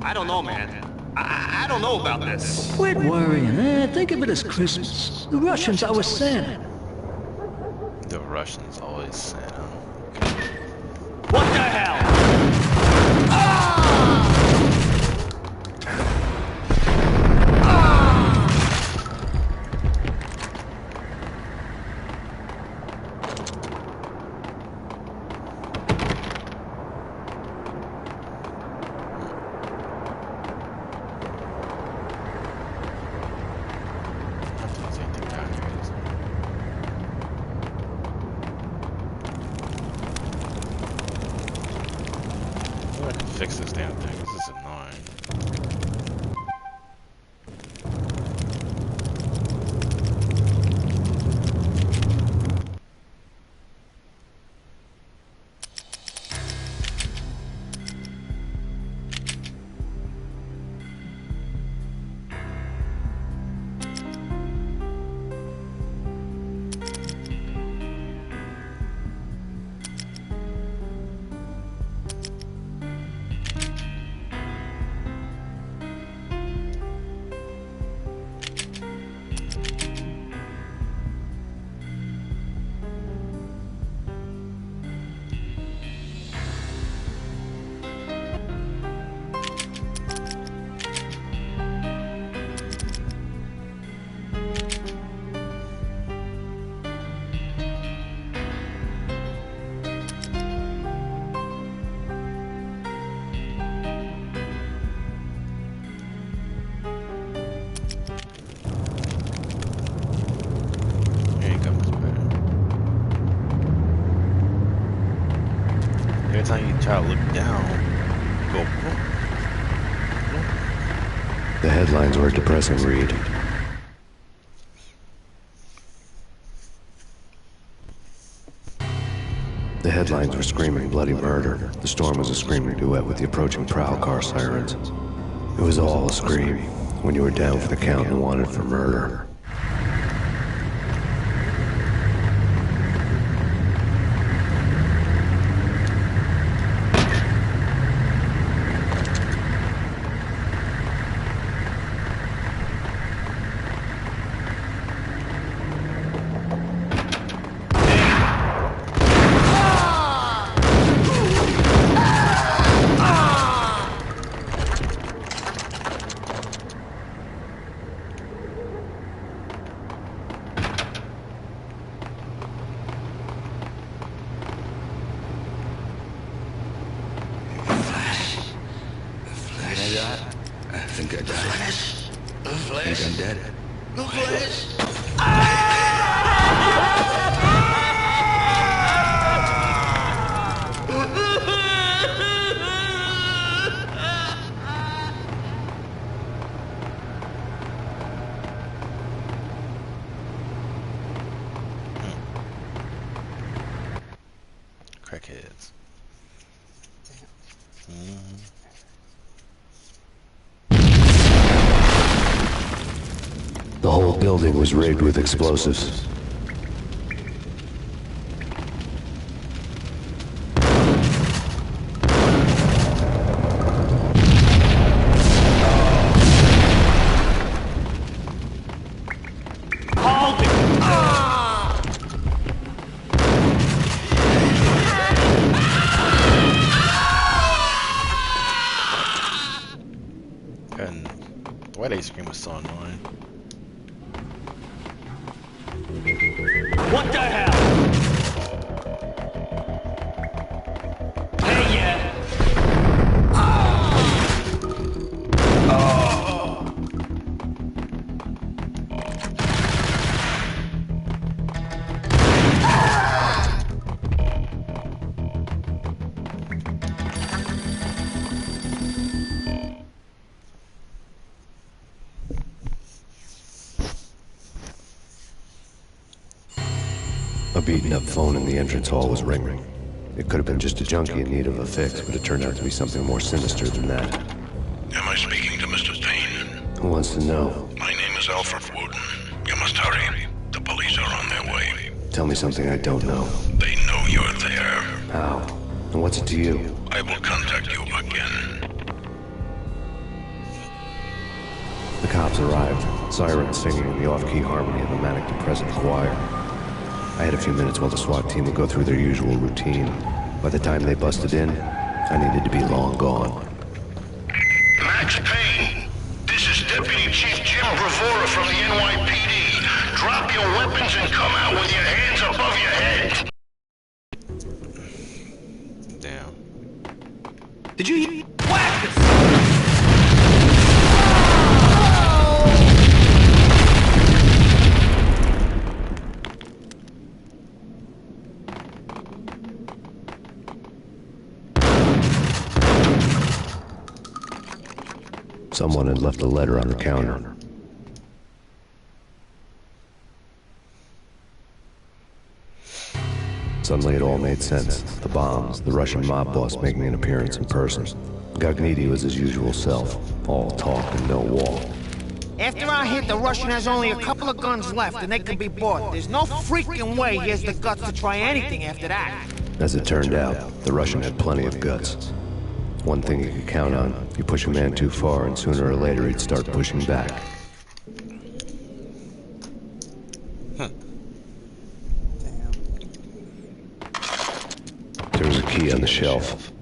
I don't know, man. I don't know about this. Quit worrying, eh? Think of it as Christmas. The Russians always Santa. The Russians always Santa. What the hell? Fix this damn thing. This is annoying. Every time you try to look down, go boom. The headlines were a depressing read. The headlines were screaming bloody murder. The storm was a screaming duet with the approaching prowl car sirens. It was all a scream when you were down for the count and wanted for murder. I think I died. The flesh. I think I'm dead. The flesh. Crackheads. The whole building was rigged with explosives. And the way they scream was so annoying. What the hell? Hey, yeah. A beaten-up phone in the entrance hall was ringing. It could have been just a junkie in need of a fix, but it turned out to be something more sinister than that. Am I speaking to Mr. Payne? Who wants to know? My name is Alfred Wooden. You must hurry. The police are on their way. Tell me something I don't know. They know you're there. How? And what's it to you? I will contact you again. cops arrived, sirens singing in the off-key harmony of a manic-depressive choir. I had a few minutes while the SWAT team would go through their usual routine. By the time they busted in, I needed to be long gone. Max Payne, this is Deputy Chief Jim Bravura from the NYPD. Drop your weapons and come out with your hands above your head. Damn. Did you whack this? Someone had left a letter on the counter. Suddenly it all made sense. The bombs, the Russian mob boss making an appearance in person. Gognitti was his usual self, all talk and no walk. After our hit, the Russian has only a couple of guns left and they can be bought. There's no freaking way he has the guts to try anything after that. As it turned out, the Russian had plenty of guts. One thing you could count on, you push a man too far and sooner or later he'd start pushing back. There was a key on the shelf.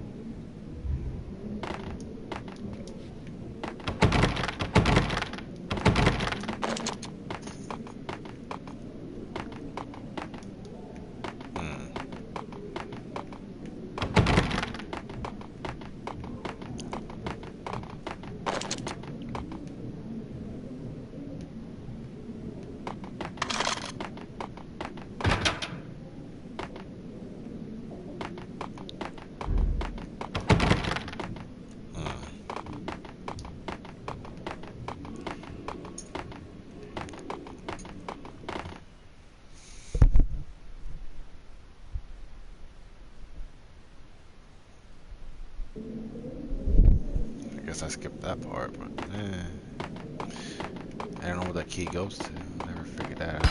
I skipped that part, but I don't know where that key goes to. Never figured that out.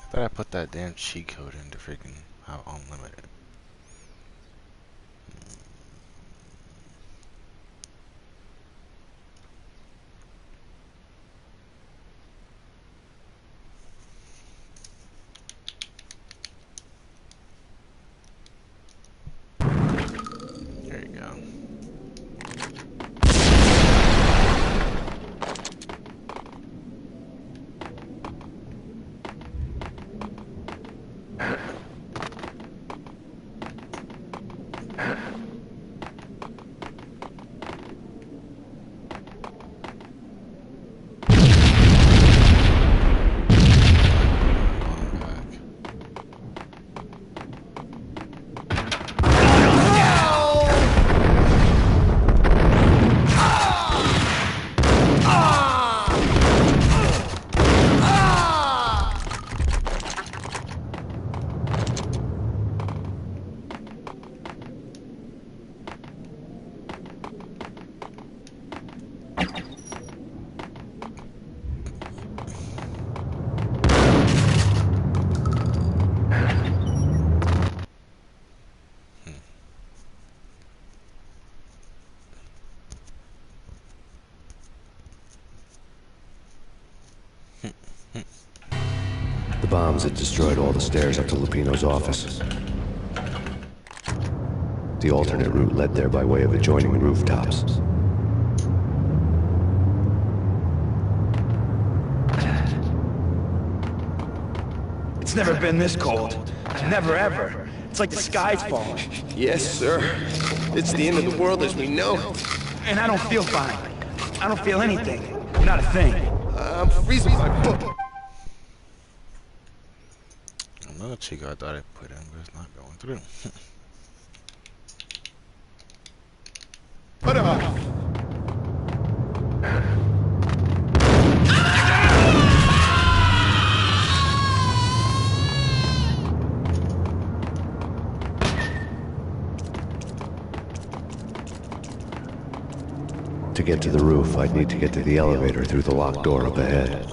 I thought I put that damn cheat code into freaking how unlimited. The bombs had destroyed all the stairs up to Lupino's office. The alternate route led there by way of adjoining rooftops. It's never been this cold. Never ever. It's like the sky's falling. Yes, sir. It's the end of the world as we know it. And I don't feel fine. I don't feel anything. Not a thing. I'm freezing my butt. Another cheat I thought I put in, but it's not going through. What up? To get to the roof, I'd need to get to the elevator through the locked door up ahead.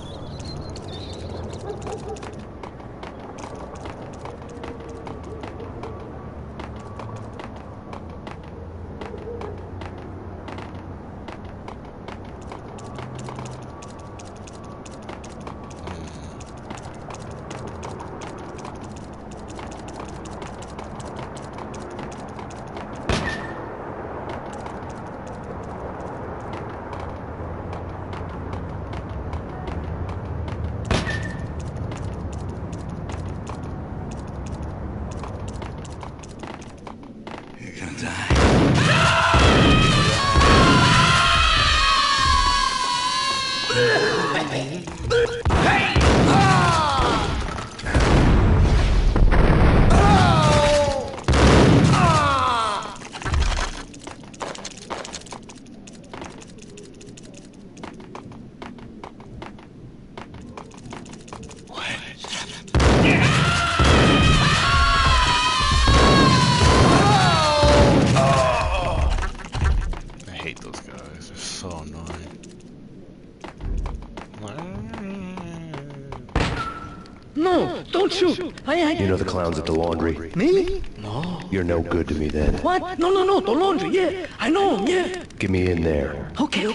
No, don't shoot. You know the clowns at the laundry? Me? No. You're no good to me then. What? No, the laundry, yeah. I know him, yeah. Get me in there. Okay.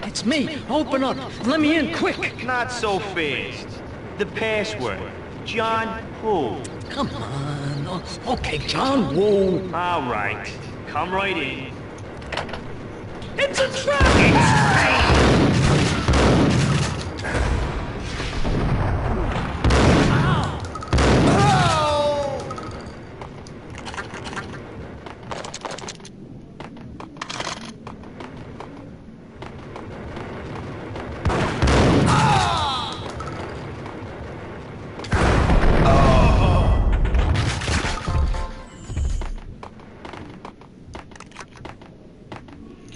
It's me. Open up. Let me in, quick. Not so fast. The password. John who? Come on. Okay, John Woo. All right. Come right in. It's a trap!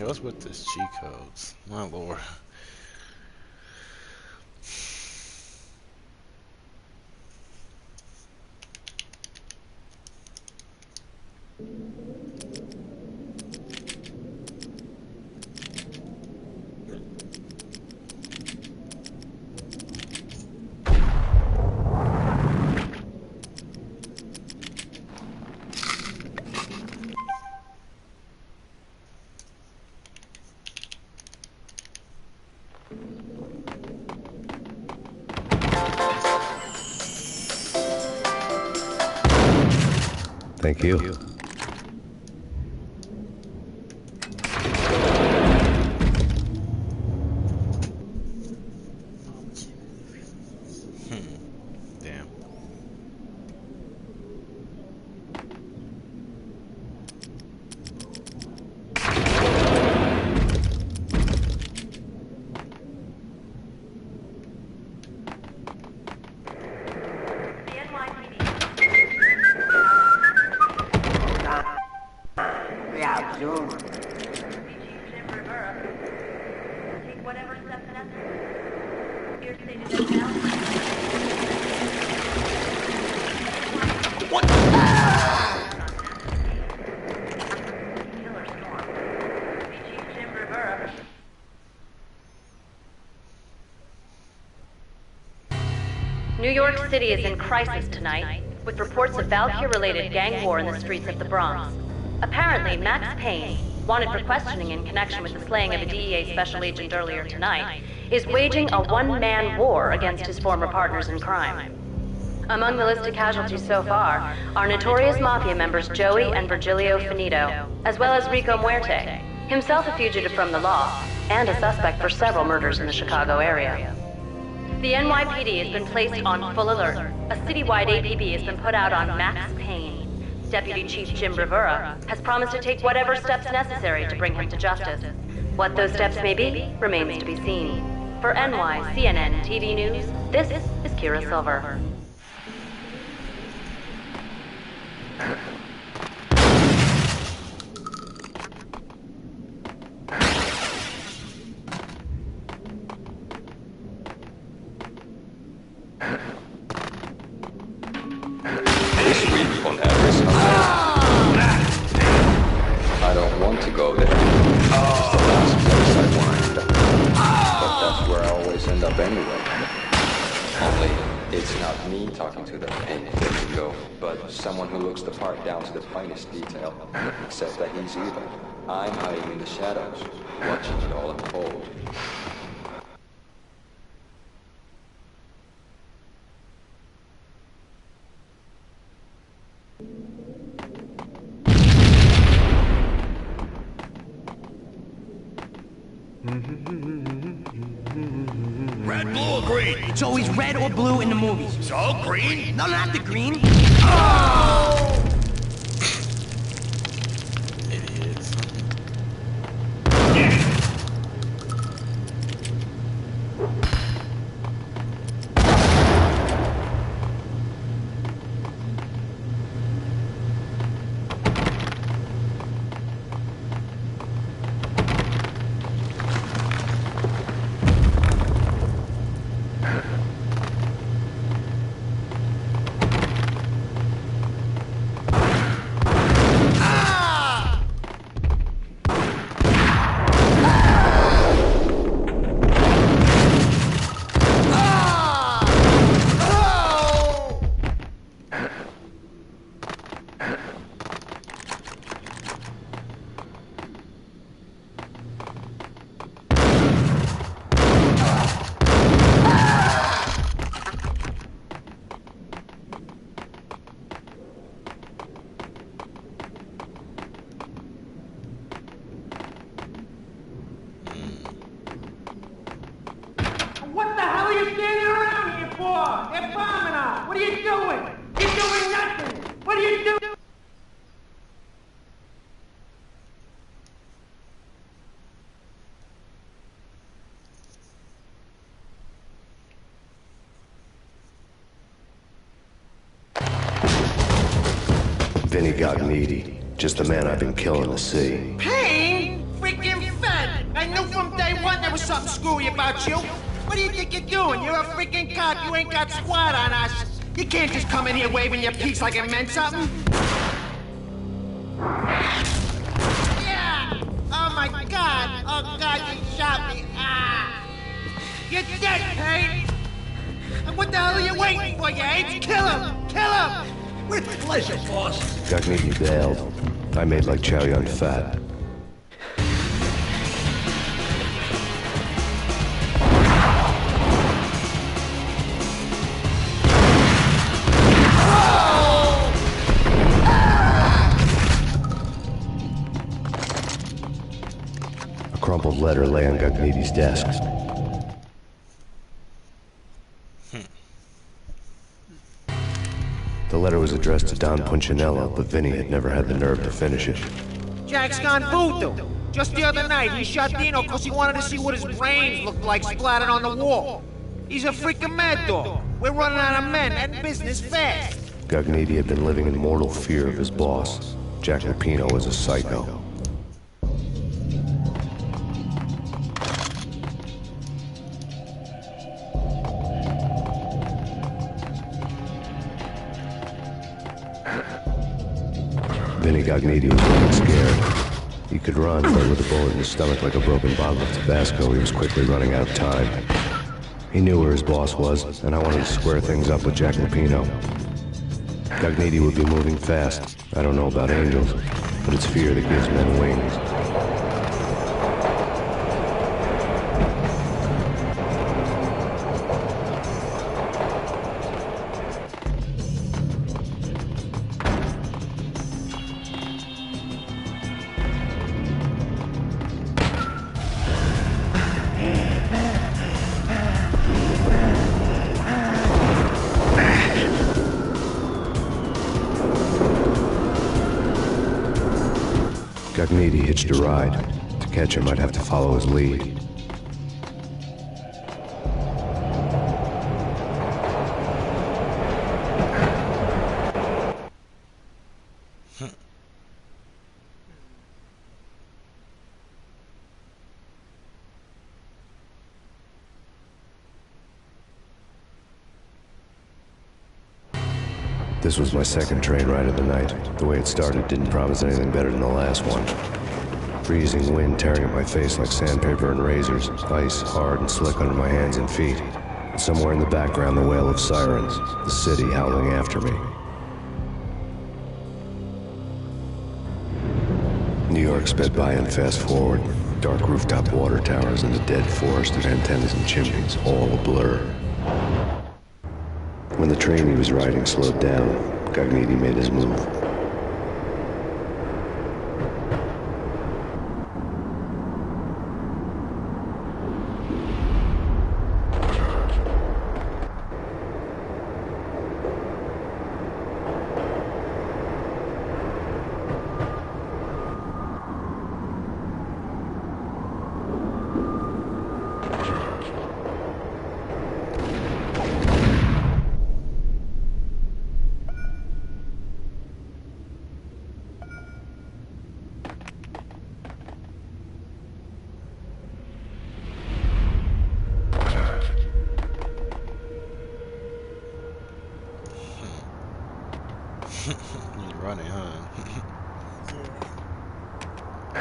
What's with this cheat codes? My lord. Thank you. Damn. New York City is in crisis tonight, with reports of Valkyrie-related gang war in the streets of the Bronx. Apparently, Max Payne, wanted for questioning in connection with the slaying of a DEA special agent earlier tonight, is waging a one-man war against his former partners in crime. Among the listed casualties so far are notorious mafia members Joey and Virgilio Finito, as well as Rico Muerte, Himself a fugitive from the law, and a suspect for several murders in the Chicago area. The NYPD has been placed on full alert. A citywide APB has been put out on Max Payne. Deputy Chief Jim Rivera has promised to take whatever steps necessary to bring him to justice. What those steps may be remains to be seen. For CNN TV News, this is Kira Silver. I don't want to go there. It's the last place I want to end up. But that's where I always end up anyway. Only, it's not me talking to the Payne go, but someone who looks the part down to the finest detail. Except that he's evil. I'm hiding in the shadows, watching it all unfold. Red, blue, or green? It's always red or blue in the movies. So, green? No, not the green. Oh! Idiots. What the hell are you standing around here for? They're bombing us. What are you doing? You're doing nothing. What are you doing? Vinny got needy. Just the man I've been killing to see. Payne? Freaking fed! I knew from day one there was something screwy about you. What do you think you're doing? You're a freaking cop. You ain't got squad on us. You can't just come in here waving your piece like it meant something. Yeah! Oh my god! Oh god, you shot me! Ah! You're dead, Payne! And what the hell are you waiting for, you apes? Kill him! Kill him! With pleasure, boss. Gagnidi bailed. I made like Chow Yun Fat. A crumpled letter lay on Gagnidi's desk. The letter was addressed to Don Punchinello, but Vinny had never had the nerve to finish it. Jack's gone voodoo. Just the other night, he shot Dino because he wanted to see what his brains looked like splattered on the wall. He's a freaking mad dog. We're running out of men and business fast. Gagnidi had been living in mortal fear of his boss. Jack Lupino was a psycho. Vinny Gagnidi was getting scared. He could run, but with a bullet in his stomach like a broken bottle of Tabasco, he was quickly running out of time. He knew where his boss was, and I wanted to square things up with Jack Lupino. Gagnidi would be moving fast. I don't know about angels, but it's fear that gives men wings. Needy hitched a ride. To catch him, I'd have to follow his lead. This was my second train ride of the night. The way it started didn't promise anything better than the last one. Freezing wind tearing at my face like sandpaper and razors, ice hard and slick under my hands and feet. Somewhere in the background, the wail of sirens, the city howling after me. New York sped by in fast forward. Dark rooftop water towers and a dead forest of antennas and chimneys, all a blur. When the train he was riding slowed down, Pt.2 made his move. He's running, huh? I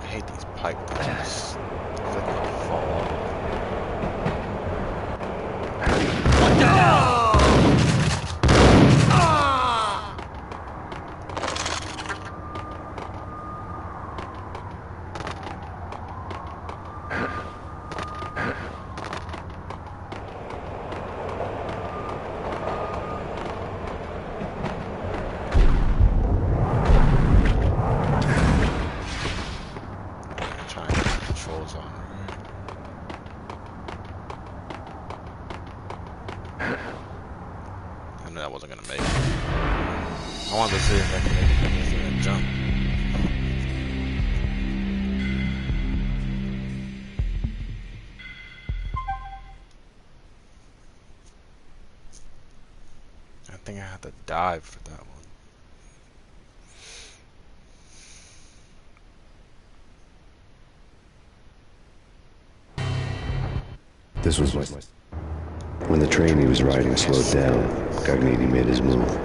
hate these pipe things. I feel like I'm gonna fall off. What the hell? I knew I wasn't gonna make it. I wanted to see if I could make it jump. I think I had to dive for that one. This was my... When the train he was riding slowed down, Pt.2 made his move.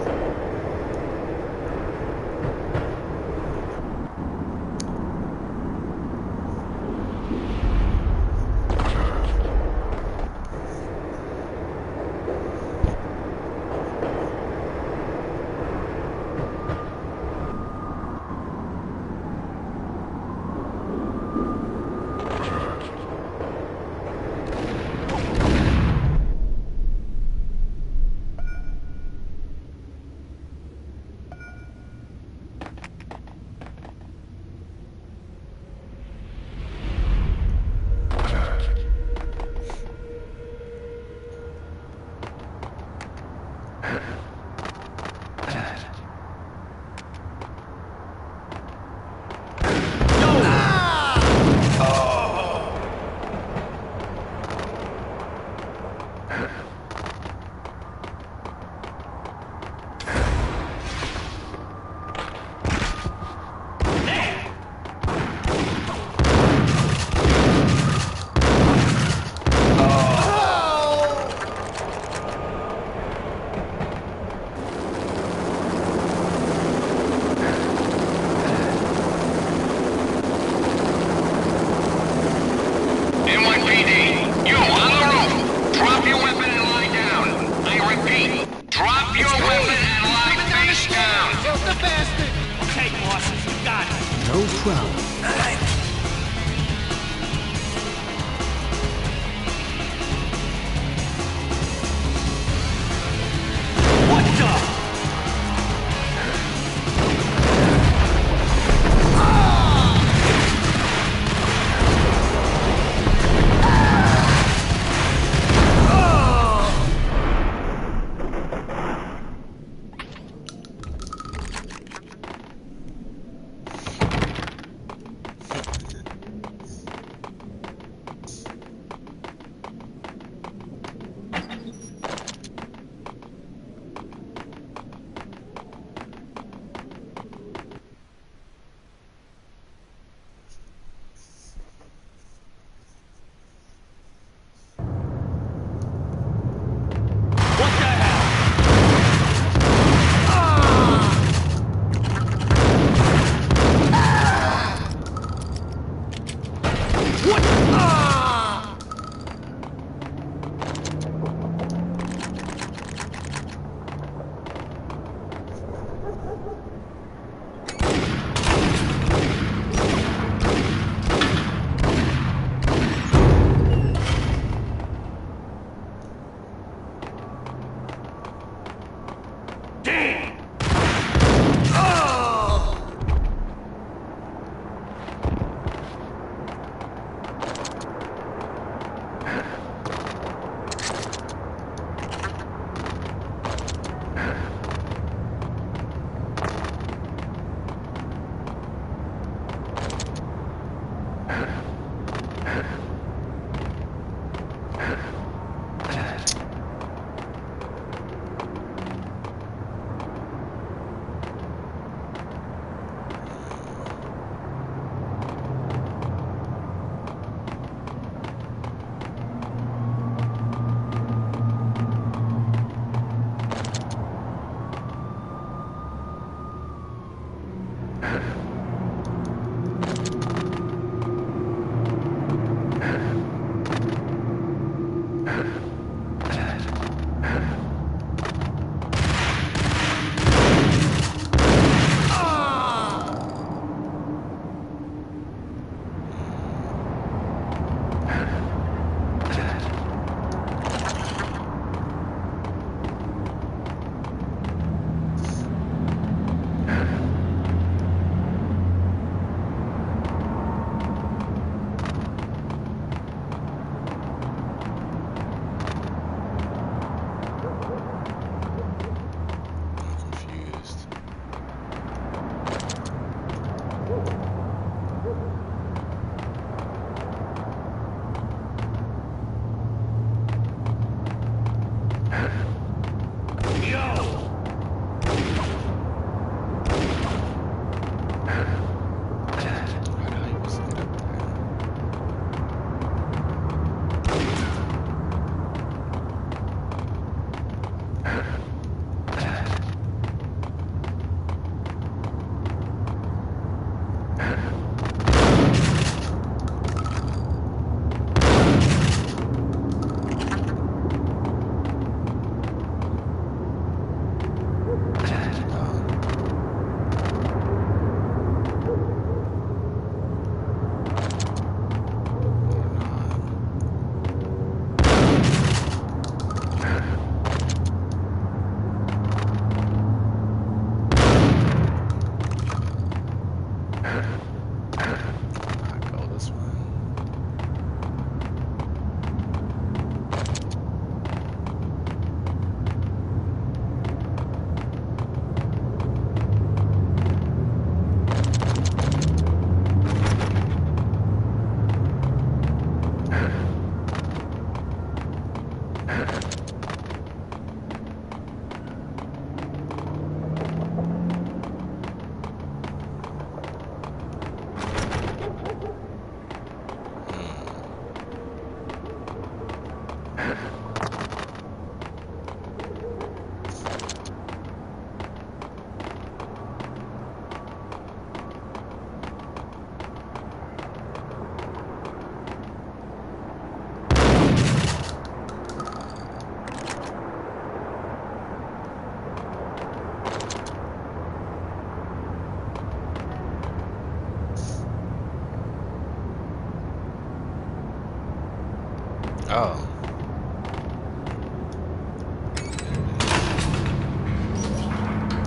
Oh.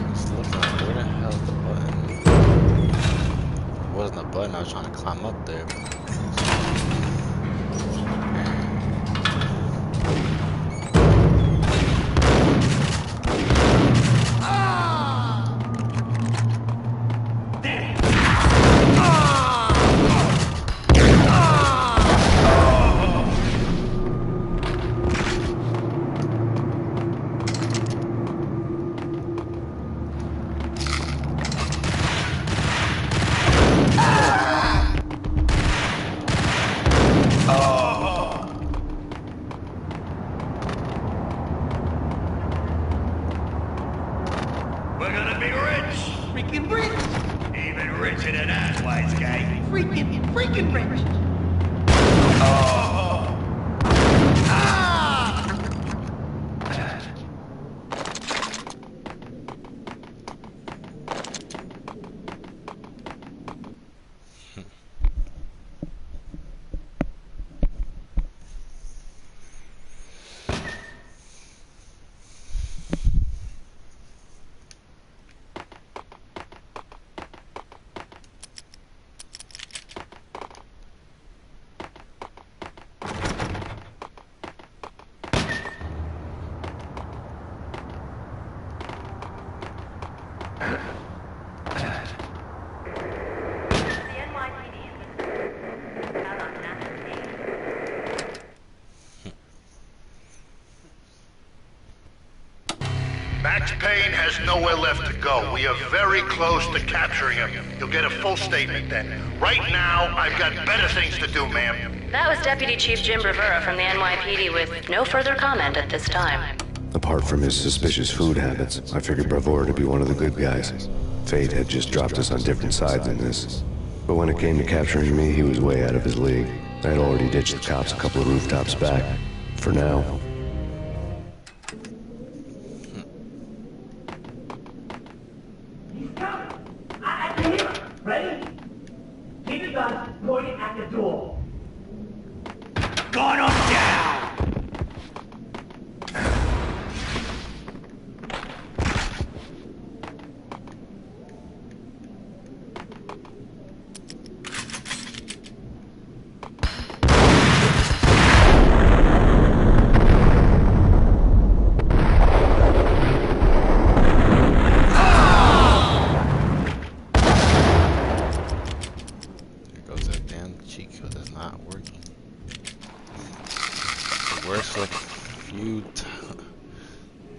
Just looking like, where the hell is the button? It wasn't the button, I was trying to climb up there. We're gonna be rich. Freaking rich. Even richer than that, wise guy. Freaking rich. Max Payne has nowhere left to go. We are very close to capturing him. You'll get a full statement then. Right now, I've got better things to do, ma'am. That was Deputy Chief Jim Rivera from the NYPD with no further comment at this time. Apart from his suspicious food habits, I figured Bravura to be one of the good guys. Fate had just dropped us on different sides in this. But when it came to capturing me, he was way out of his league. I had already ditched the cops a couple of rooftops back. For now. I can hear him. Ready? Keep your guns pointed at the door. Gun him down!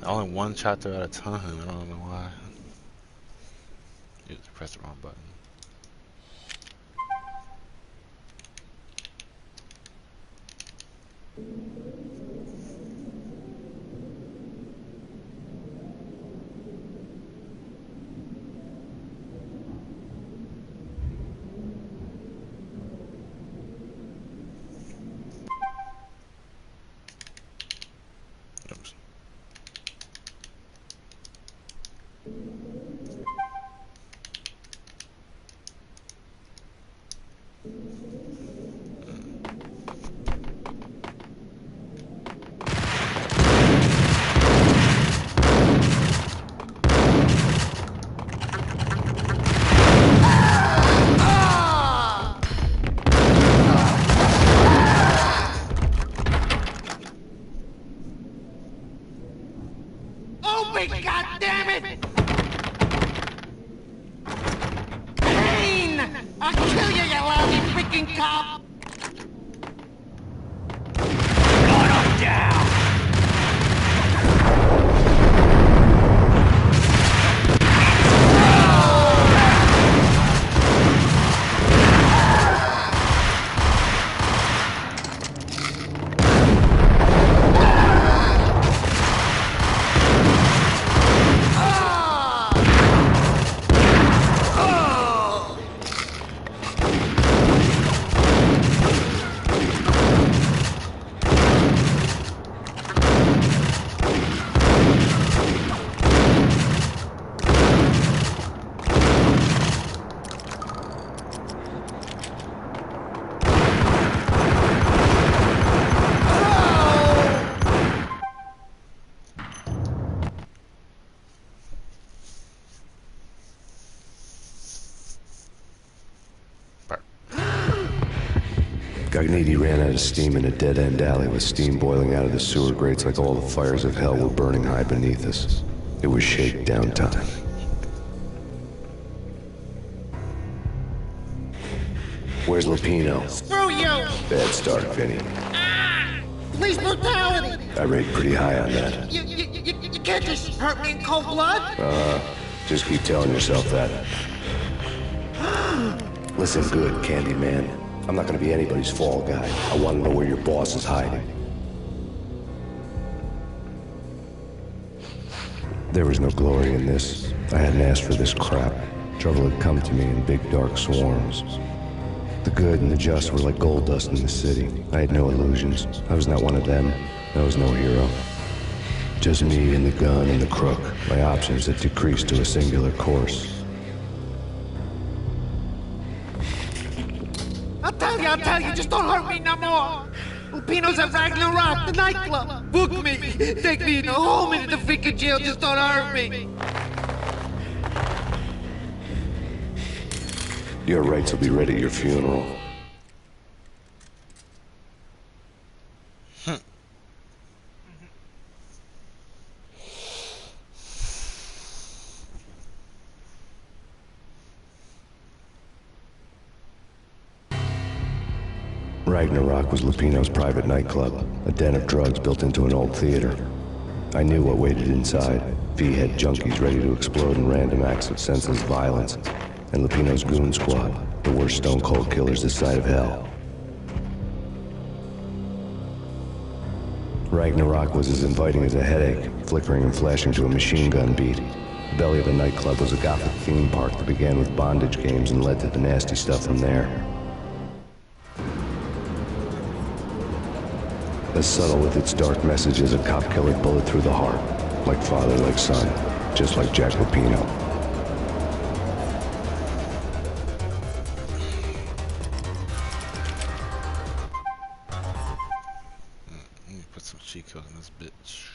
Only one shot through at a time. I don't know why. You just pressed the wrong button. God damn it! Payne! I'll kill you, you lousy freaking cop! Gun him down! Gagniti ran out of steam in a dead-end alley with steam boiling out of the sewer grates like all the fires of hell were burning high beneath us. It was shakedown time. Where's Lupino? Screw you! Bad start, Vinny. Police brutality! I rate pretty high on that. You can't just hurt me in cold blood! Just keep telling yourself that. Listen good, Candyman. I'm not gonna be anybody's fall guy. I want to know where your boss is hiding. There was no glory in this. I hadn't asked for this crap. Trouble had come to me in big dark swarms. The good and the just were like gold dust in the city. I had no illusions. I was not one of them. I was no hero. Just me and the gun and the crook. My options had decreased to a singular course. I'll tell you, just don't hurt me no more. Lupino's at Ragnarok, the nightclub. Book me, take me home into the freaking jail, just don't hurt me. Your rights will be ready at your funeral. Ragnarok was Lupino's private nightclub, a den of drugs built into an old theater. I knew what waited inside. V-head junkies ready to explode in random acts of senseless violence, and Lupino's goon squad, the worst stone-cold killers this side of hell. Ragnarok was as inviting as a headache, flickering and flashing to a machine gun beat. The belly of a nightclub was a gothic theme park that began with bondage games and led to the nasty stuff from there. As subtle with its dark message as a cop-killer bullet through the heart. Like father, like son. Just like Jack Lupino. Let me put some cheat codes in this bitch.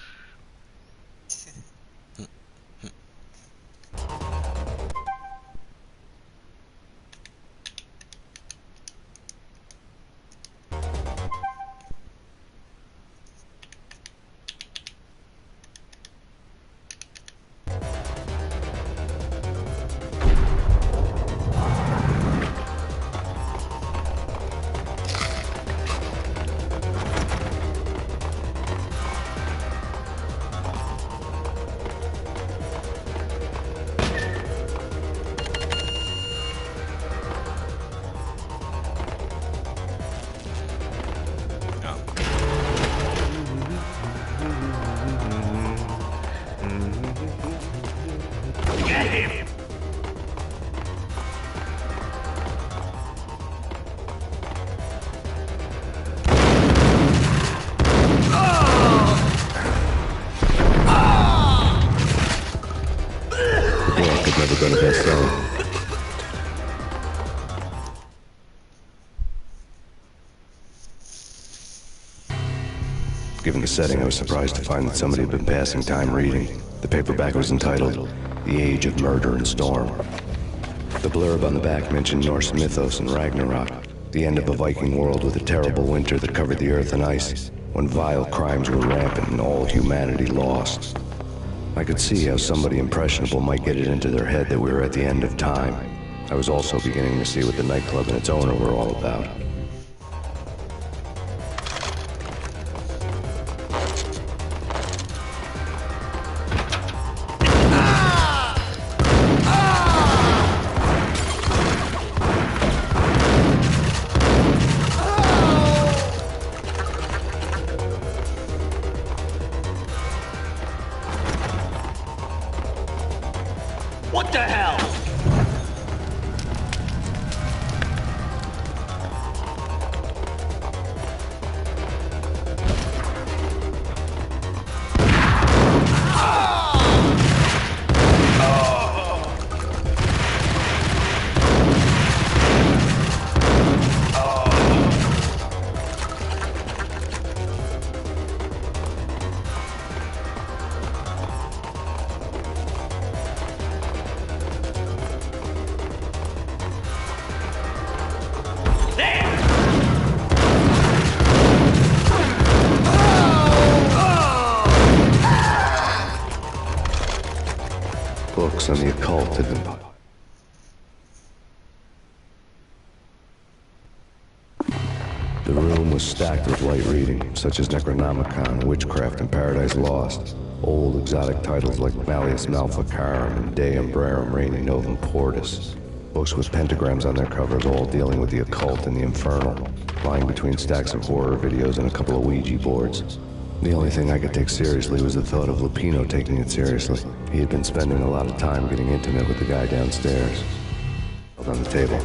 Given the setting, I was surprised to find that somebody had been passing time reading. The paperback was entitled, The Age of Murder and Storm. The blurb on the back mentioned Norse mythos and Ragnarok, the end of a Viking world with a terrible winter that covered the earth in ice, when vile crimes were rampant and all humanity lost. I could see how somebody impressionable might get it into their head that we were at the end of time. I was also beginning to see what the nightclub and its owner were all about. What the hell? Books on the occult had been... The room was stacked with light reading, such as Necronomicon, Witchcraft, and Paradise Lost. Old exotic titles like Malleus Maleficarum and De Umbrarum Reini Novum Portus. Books with pentagrams on their covers, all dealing with the occult and the infernal, lying between stacks of horror videos and a couple of Ouija boards. The only thing I could take seriously was the thought of Lupino taking it seriously. He had been spending a lot of time getting intimate with the guy downstairs. On the table.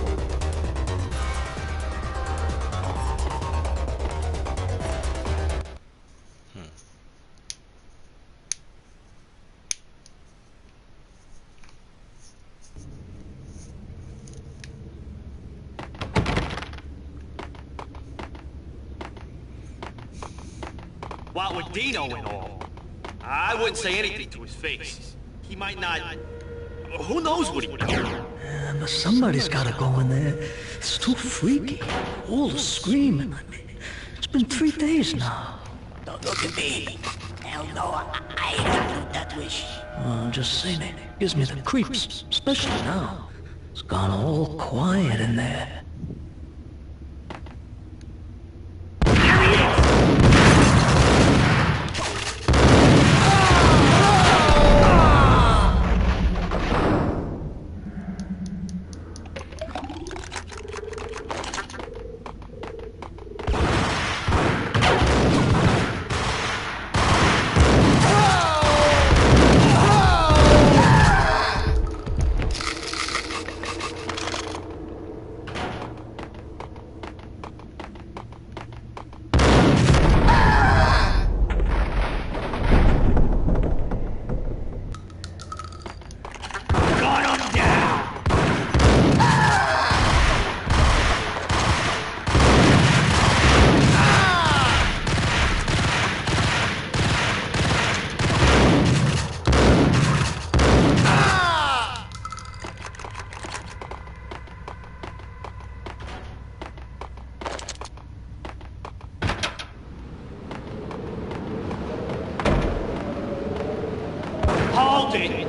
What with Dino and all, I wouldn't say anything to his face. He might not... Who knows what he would do? But somebody's gotta go in there. It's too freaky. All the screaming. I mean, it's been 3 days now. Don't look at me. Hell no, I don't do that wish. I'm just saying it gives me the creeps, especially now. It's gone all quiet in there. felt it.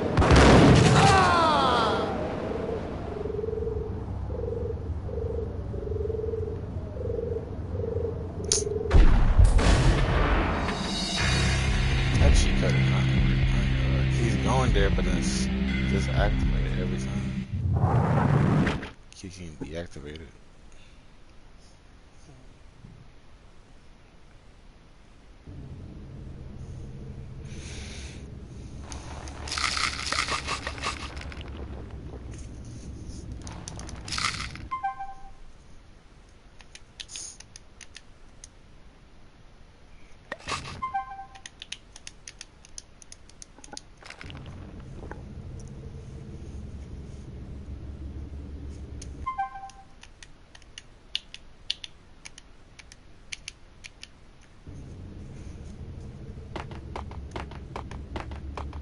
That cheat code is not gonna work. He's going there, but then it's just activated every time. He can deactivate it.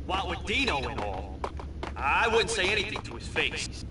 What with Dino and all, I wouldn't say anything to his face.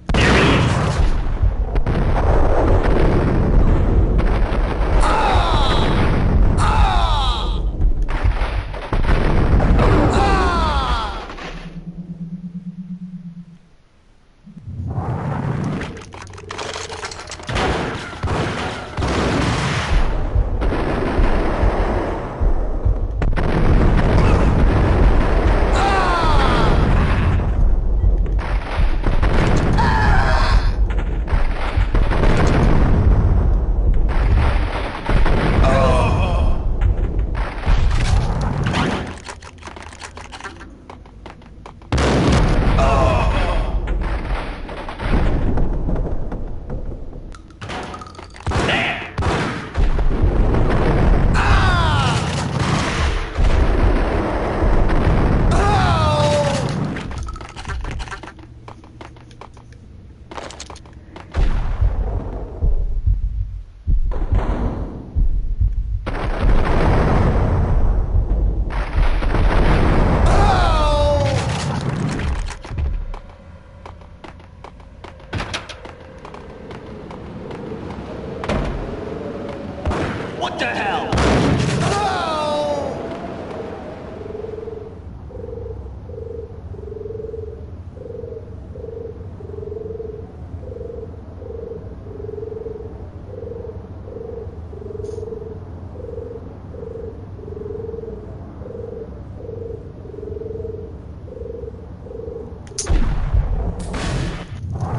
What the hell?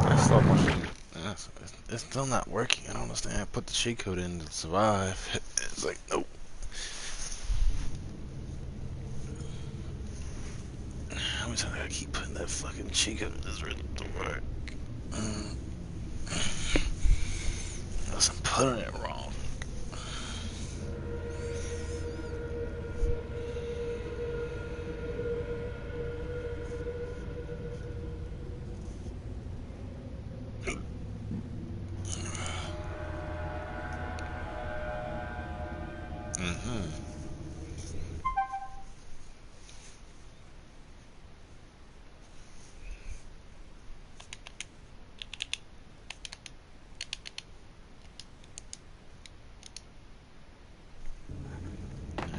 That's slow motion. It's still not working. I don't understand. I put the cheat code in to survive. It's like, nope. How many times I gotta keep putting that fucking cheat code in this rhythm to work? Unless I'm putting it wrong.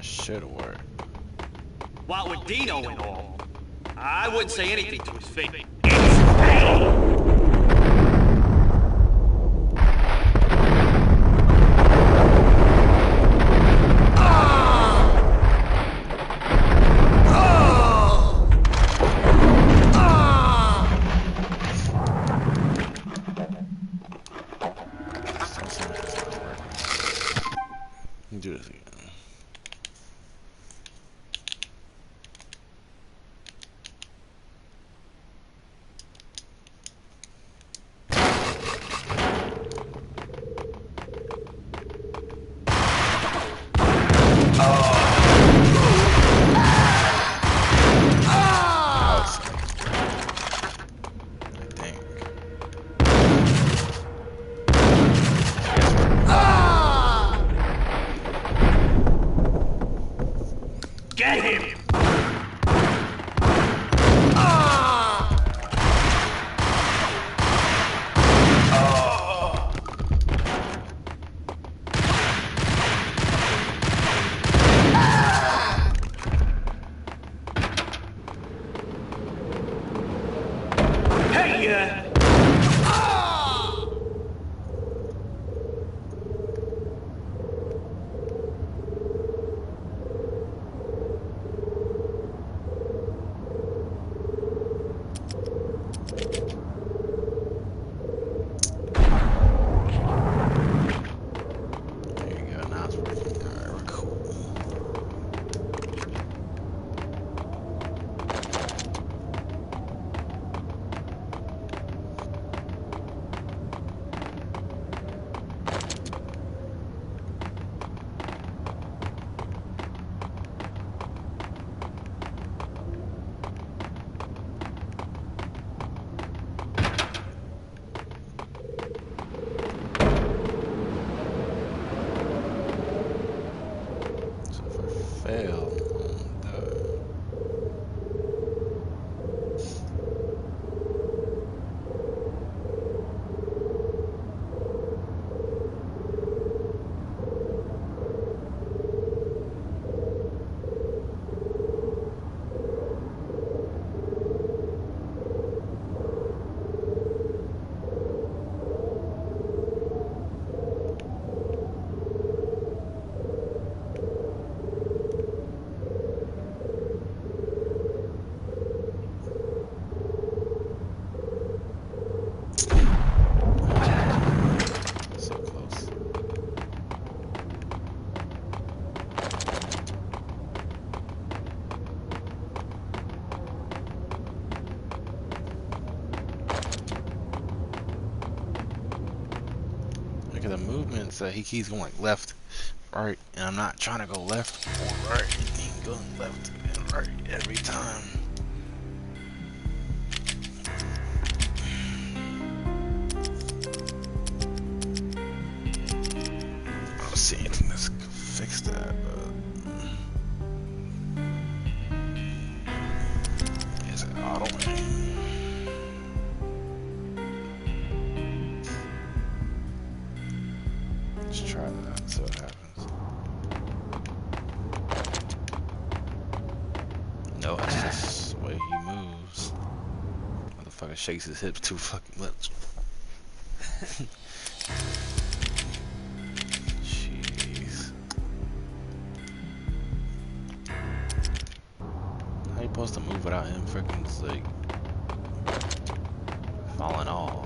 Should work. What with Dino and all, I wouldn't say anything to his face. Do this again. Because the movements that he keeps going like left, right, and I'm not trying to go left or right. He's going left and right every time. I don't see anything that's fix that. Is it auto aim? Let's try that. See what happens. No, it's just the way he moves. Motherfucker shakes his hips too fucking much. Jeez. How you supposed to move without him freaking like falling off?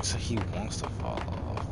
So he wants to fall off.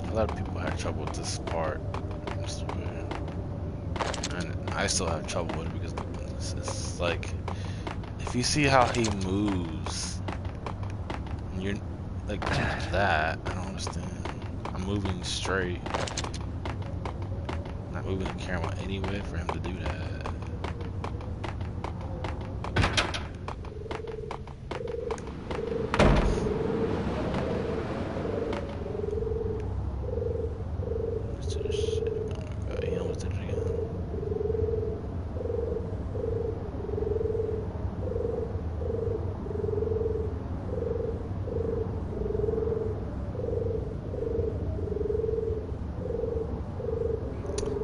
A lot of people had trouble with this part, and I still have trouble with it because it's like, if you see how he moves, and you're like that, I don't understand. I'm moving straight, not moving the camera anyway for him to do that.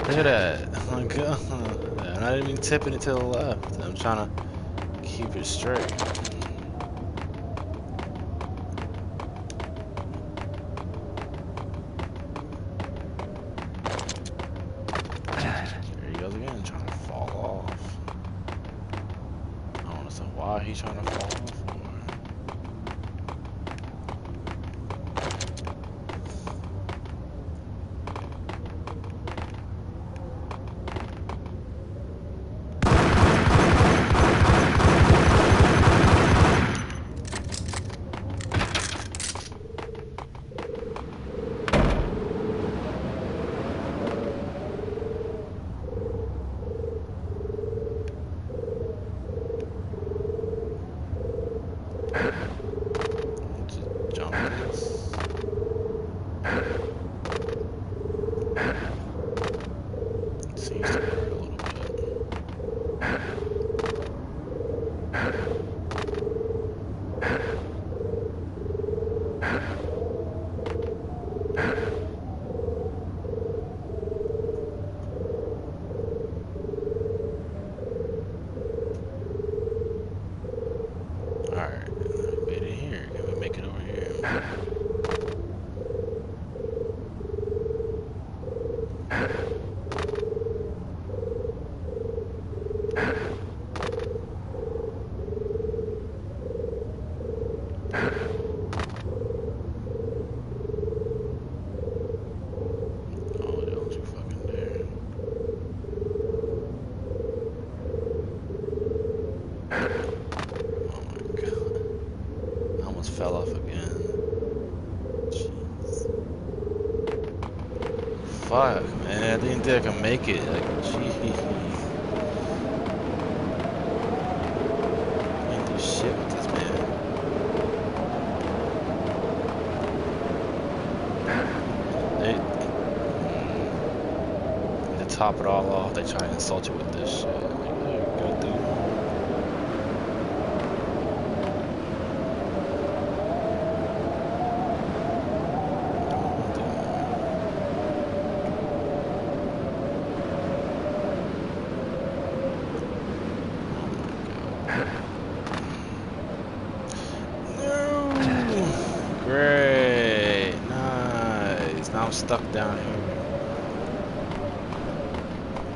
Look at that. Oh my god. I'm not even tipping it to the left. I'm trying to keep it straight. There he goes again, trying to fall off. I don't understand why he's trying to fall off. Seems to work a little bit. Alright, we made it here. Can we make it over here? Oh, don't you fucking dare. Oh my god. I almost fell off again. Jeez. Fuck, man. I didn't think I could make it. Like, jeez. Can't do shit with this man. To top it all off, they try to insult you with this shit. Like, there you go, dude. Great, nice. Now I'm stuck down here.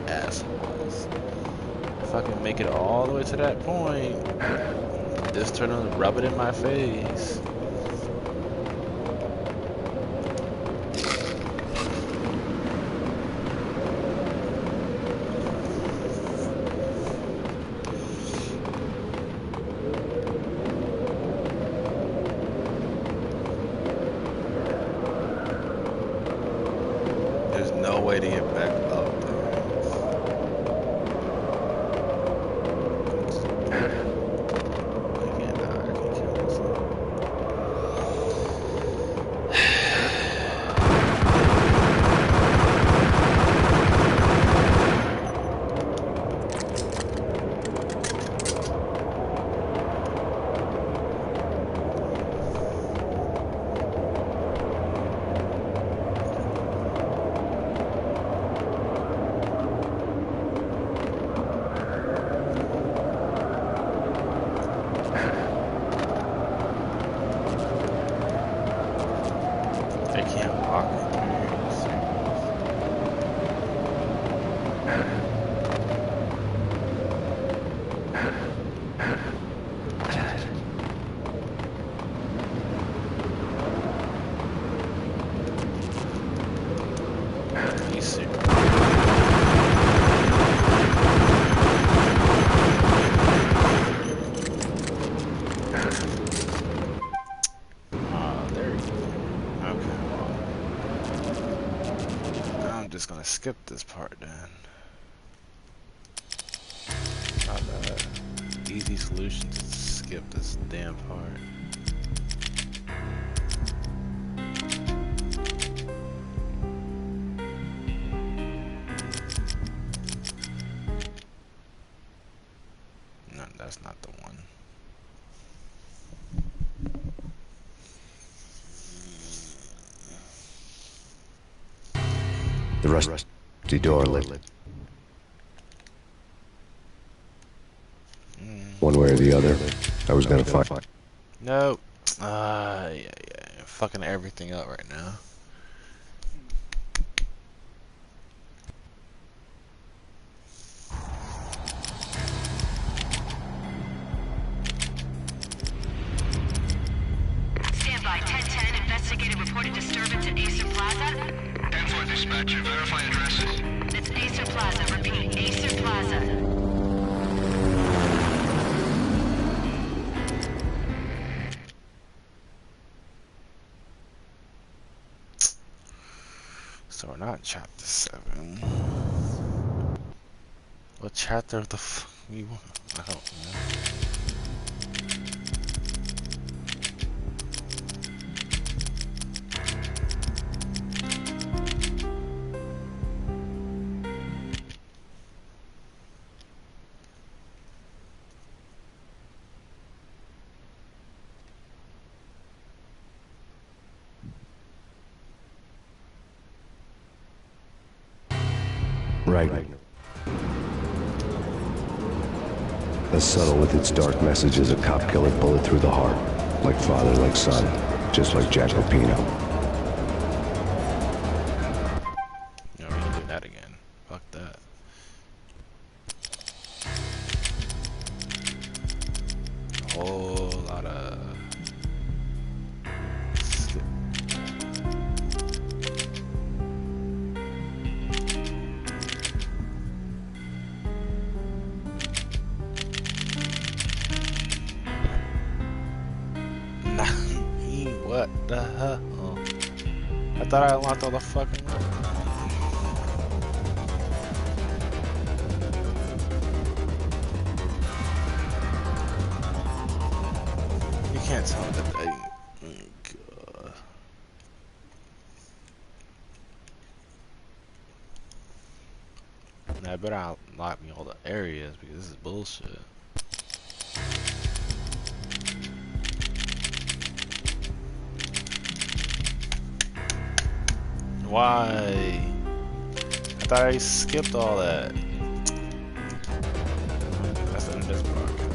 Assholes. If I can make it all the way to that point, this turn on to rub it in my face. There's no way to get back up there. I can't die. I can't kill myself. I can't walk through here. Are you serious? Oh, there you go. Okay, well, I'm just gonna skip this part then. Not bad. Easy solution to skip this damn part. No, that's not the one. The rusty door lit. One way or the other, I was gonna find. Nope. Yeah. Fucking everything up right now. Standby, 1010, investigated reported disturbance at Acer Plaza. 10-4 dispatcher, verify addresses. It's Acer Plaza, repeat, Acer Plaza. So we're not chapter 7. What chapter of the fuck we want? I don't know. right. As subtle with its dark message as a cop killer bullet through the heart. Like father, like son. Just like Jack Lupino. No, we can do that again. Fuck that. A whole lot of... What the hell? Oh. I thought I unlocked all the fucking... You can't tell me that they... Oh, God. Now, I better unlock me all the areas because this is bullshit. Why? I thought I skipped all that. That's the end of this part.